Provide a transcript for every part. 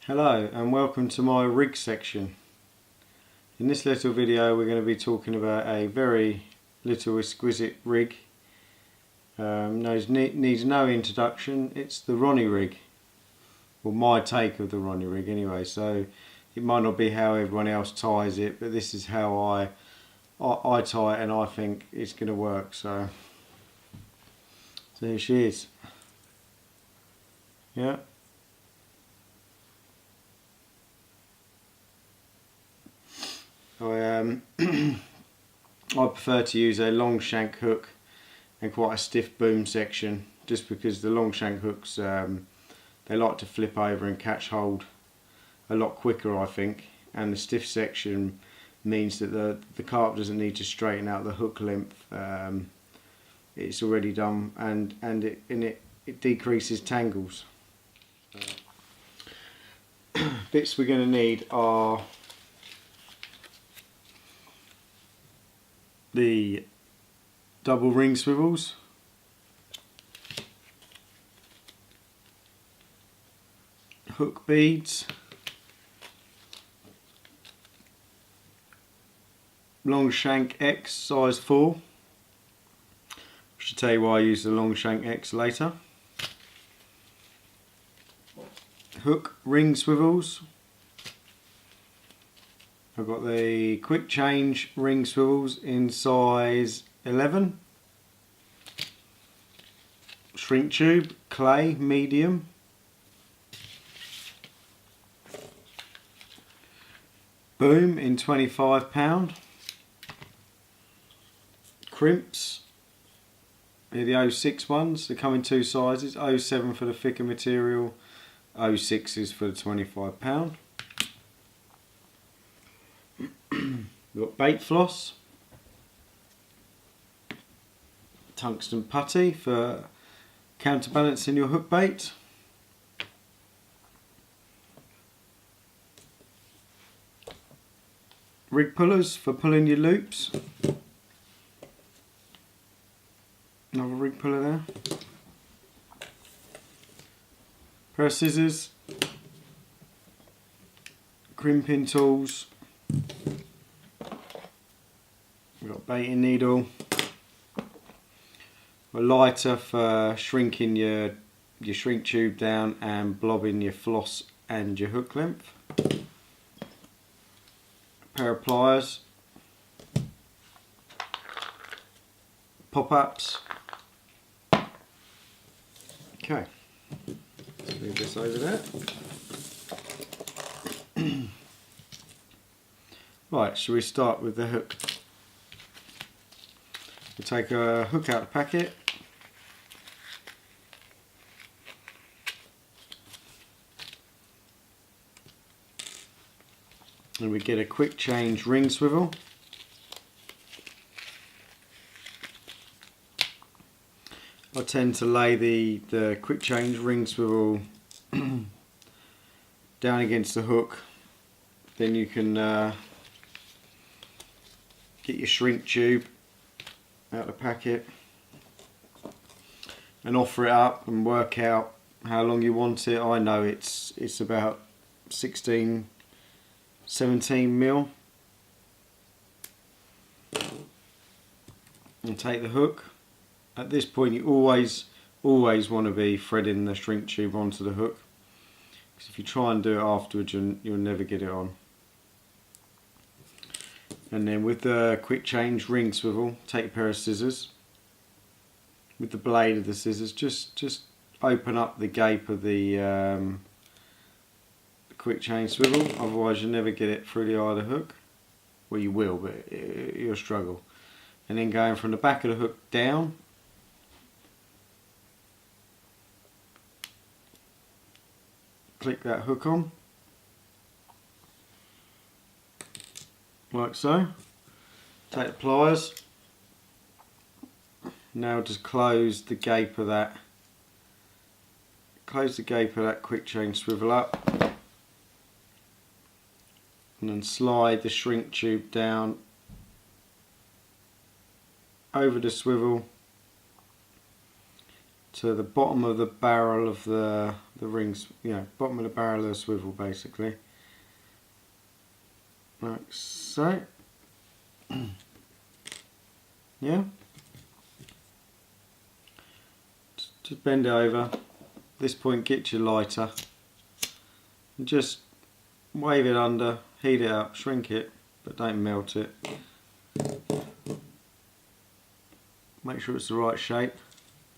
Hello and welcome to my rig section. In this little video we're going to be talking about a very little exquisite rig. Needs no introduction. It's the Ronnie Rig. Well, my take of the Ronnie Rig anyway, so it might not be how everyone else ties it, but this is how I tie it and I think it's going to work. So here she is. Yeah. I prefer to use a long shank hook and quite a stiff boom section, just because the long shank hooks they like to flip over and catch hold a lot quicker, I think, and the stiff section means that the carp doesn't need to straighten out the hook length. It's already done, and it decreases tangles. Bits we're going to need are the double ring swivels, hook beads, long shank X size 4. I should tell you why I use the long shank X later. Hook ring swivels. I've got the quick change ring swivels in size 11. Shrink tube, clay, medium. Boom in 25 £. Crimps, they're the 06 ones. They come in two sizes, 07 for the thicker material, 06 is for the 25 £. We've got bait floss, tungsten putty for counterbalancing your hook bait, rig pullers for pulling your loops, another rig puller there, pair of scissors, crimping tools. We've got baiting needle, a lighter for shrinking your shrink tube down and blobbing your floss and your hook length, a pair of pliers, pop-ups. Okay, let's move this over there. Right, shall we start with the hook? We'll take a hook out of the packet. And we get a quick change ring swivel. I tend to lay the quick change ring swivel down against the hook. Then you can get your shrink tube out of the packet and offer it up and work out how long you want it. I know it's about 16, 17 mil. And take the hook. At this point you always want to be threading the shrink tube onto the hook, because if you try and do it afterwards you'll never get it on. And then with the quick change ring swivel, take a pair of scissors. With the blade of the scissors, just open up the gape of the quick change swivel, otherwise you'll never get it through the eye of the hook. Well, you will, but you'll struggle. And then going from the back of the hook down, click that hook on, like so. Take the pliers. Now just close the gape of that. Close the gape of that quick change swivel up, and then slide the shrink tube down over the swivel to the bottom of the barrel of the rings, bottom of the barrel of the swivel basically, like so. Yeah, just bend it over. At this point, get your lighter and just wave it under, heat it up, shrink it, but don't melt it. Make sure it's the right shape.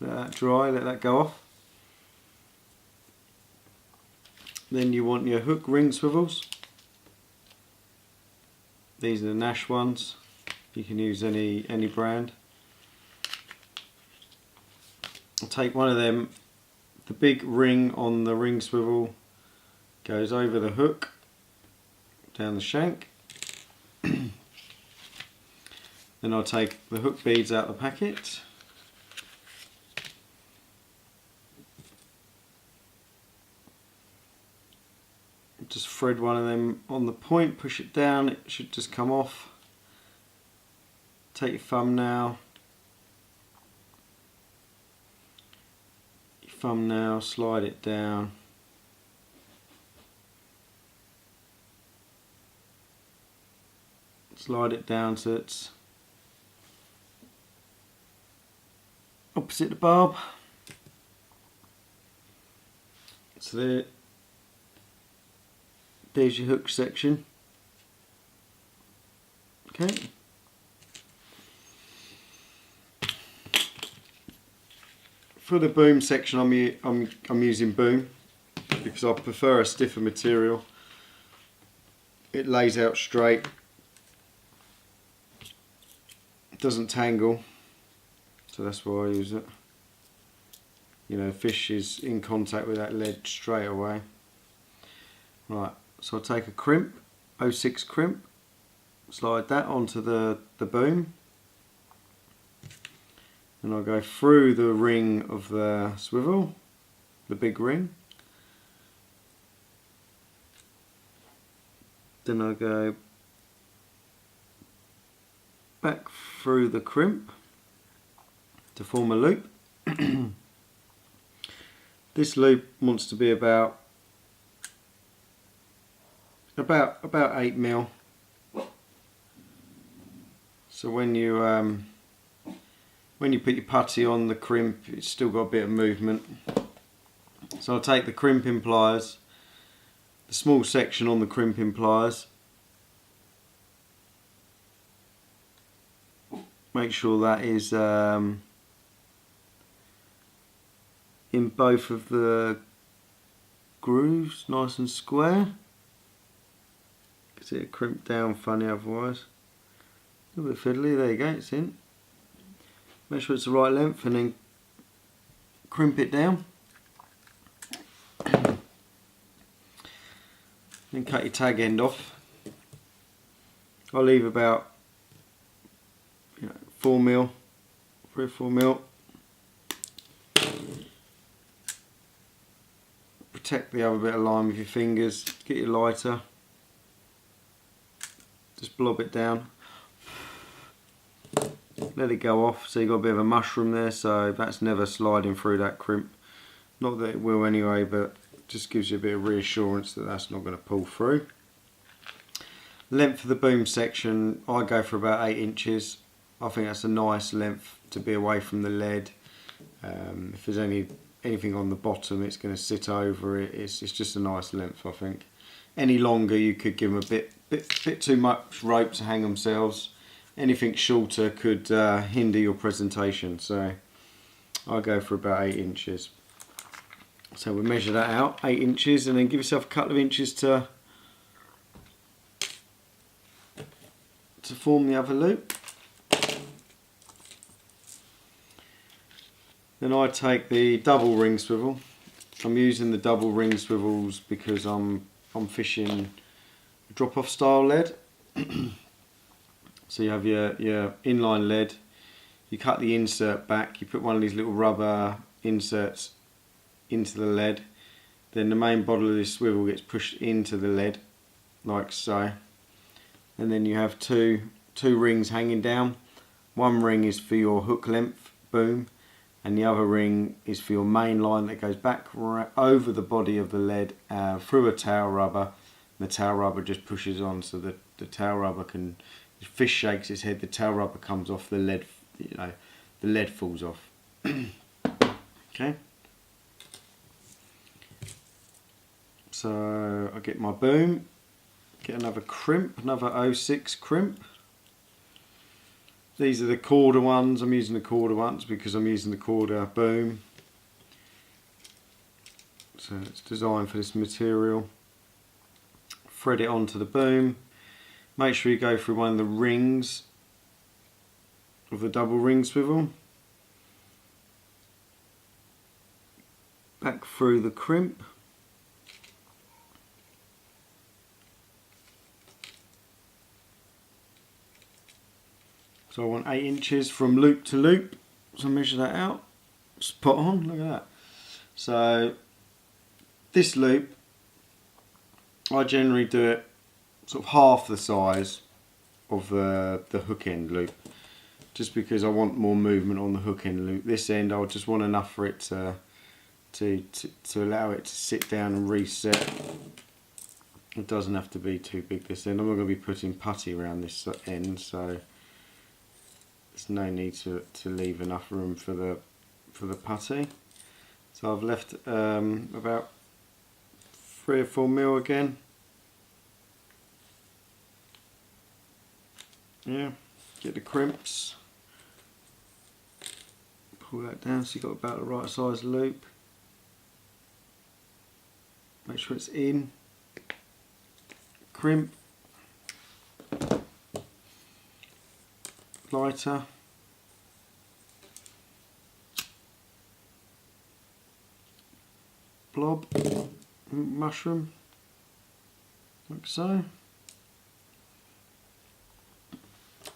Let that dry, let that go off. Then you want your hook ring swivels. These are the Nash ones. You can use any brand. I'll take one of them. The big ring on the ring swivel goes over the hook, down the shank. Then I'll take the hook beads out of the packet. Just thread one of them on the point, push it down, it should just come off. Take your thumbnail, slide it down. Slide it down so it's opposite the barb. So there's your hook section. Okay. For the boom section, I'm using boom because I prefer a stiffer material. It lays out straight, it doesn't tangle, so that's why I use it. Fish is in contact with that lead straight away. Right, so I'll take a crimp, 06 crimp, slide that onto the boom, and I'll go through the ring of the swivel, the big ring. Then I'll go back through the crimp to form a loop. This loop wants to be about 8mm. So when you put your putty on the crimp, it's still got a bit of movement. So I'll take the crimping pliers, the small section on the crimping pliers, make sure that is in both of the grooves, nice and square. Because it'll crimp down funny otherwise. A little bit fiddly, there you go, it's in. Make sure it's the right length and then crimp it down. Then cut your tag end off. I'll leave about 4mm, 3 or 4mm. Protect the other bit of line with your fingers. Get your lighter. Just blob it down. Let it go off, so you've got a bit of a mushroom there, so that's never sliding through that crimp. Not that it will anyway, but just gives you a bit of reassurance that that's not going to pull through. Length of the boom section, I go for about 8 inches. I think that's a nice length to be away from the lead. If there's anything on the bottom, it's going to sit over it. It's just a nice length, I think. Any longer, you could give them a bit too much rope to hang themselves. Anything shorter could hinder your presentation, so I'll go for about 8 inches. So we'll measure that out, 8 inches, and then give yourself a couple of inches to form the other loop. Then I take the double ring swivel. I'm using the double ring swivels because I'm fishing drop-off style lead. So you have your inline lead, you cut the insert back, you put one of these little rubber inserts into the lead, then the main bottle of this swivel gets pushed into the lead, like so. And then you have two rings hanging down. One ring is for your hook length boom, and the other ring is for your main line that goes back over the body of the lead through a tail rubber. The tail rubber just pushes on, so that the tail rubber can, the fish shakes its head, the tail rubber comes off, the lead, the lead falls off. Okay. So I get my boom, get another crimp, another 06 crimp. These are the quarter ones. I'm using the quarter ones because I'm using the quarter boom. So it's designed for this material. Thread it onto the boom. Make sure you go through one of the rings of the double ring swivel. Back through the crimp. So I want 8 inches from loop to loop. So measure that out. Spot on, look at that. So this loop, I generally do it sort of half the size of the hook end loop, just because I want more movement on the hook end loop. This end I just want enough for it to allow it to sit down and reset. It doesn't have to be too big this end. I'm not going to be putting putty around this end, so there's no need to leave enough room for the putty. So I've left about 3 or 4 mil again. Yeah, get the crimps, pull that down so you've got about the right size loop. Make sure it's in, crimp, lighter, blob, mushroom, like so.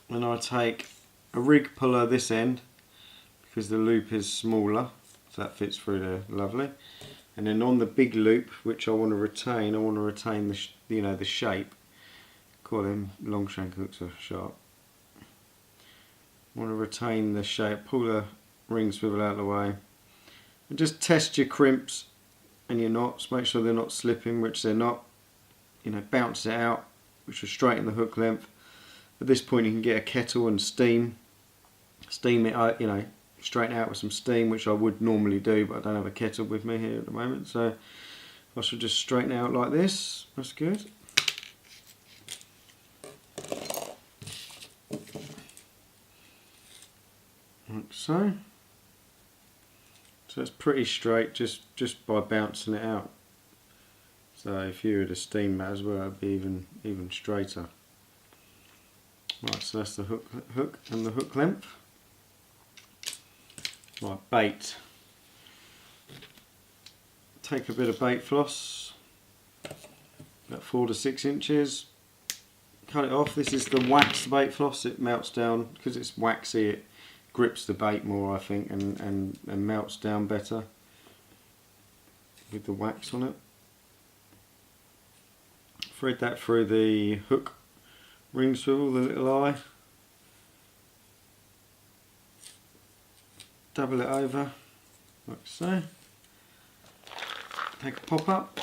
And I take a rig puller this end because the loop is smaller, so that fits through there lovely. And then on the big loop, which I want to retain the the shape. Call them long shank hooks are sharp. Want to retain the shape. Pull the ring swivel out of the way, and just test your crimps and your knots. Make sure they're not slipping, which they're not. Bounce it out, which will straighten the hook length. At this point you can get a kettle and steam it out, straighten out with some steam, which I would normally do, but I don't have a kettle with me here at the moment, so I should just straighten it out like this. That's good. Like so. So it's pretty straight just by bouncing it out. So if you were to steam that as well, it'd be even straighter. Right, so that's the hook and the hook length. Right, bait. Take a bit of bait floss, about 4 to 6 inches. Cut it off. This is the waxed bait floss. It melts down because it's waxy. It grips the bait more, I think, and melts down better with the wax on it. Thread that through the hook ring swivel, the little eye. Double it over, like so. Take a pop up.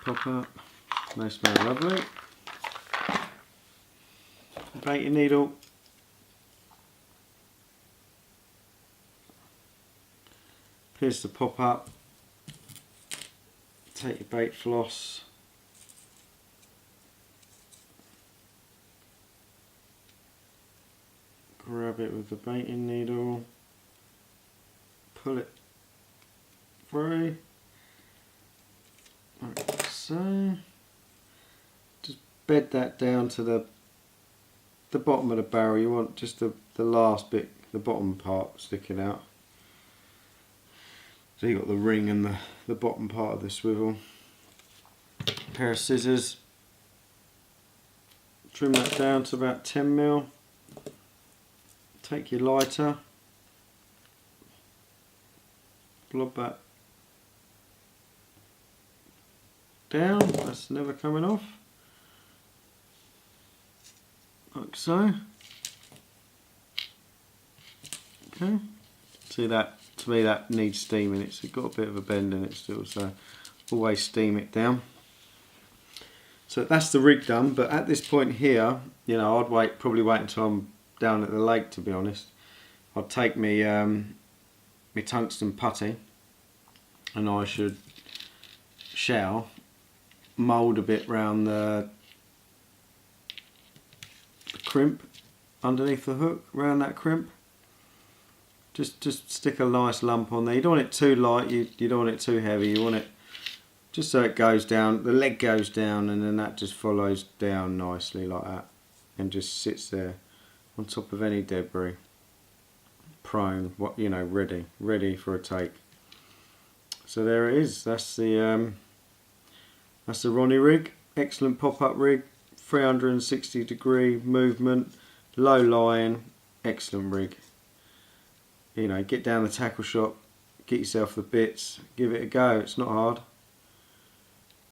Pop up. They smell lovely. Bait your needle. Pierce the pop up. Take your bait floss. Grab it with the baiting needle, pull it through, like so. Just bed that down to the bottom of the barrel. You want just the last bit, the bottom part sticking out. So you got the ring and the bottom part of the swivel. Pair of scissors. Trim that down to about 10 mil. Take your lighter, blob that down, that's never coming off, like so. Okay. See that, to me that needs steaming. It's got a bit of a bend in it still, so always steam it down. So that's the rig done, but at this point here, you know, I'd probably wait until I'm down at the lake, to be honest. I'd take me my tungsten putty and I should shell, mould a bit round the crimp underneath the hook, round that crimp. Just stick a nice lump on there. You don't want it too light, you don't want it too heavy, you want it just so it goes down, the leg goes down, and then that just follows down nicely like that and just sits there on top of any debris, prone, what, you know, ready for a take. So there it is. That's the Ronnie Rig. Excellent pop-up rig, 360-degree movement, low lying, excellent rig. You know, get down the tackle shop, get yourself the bits, give it a go. It's not hard.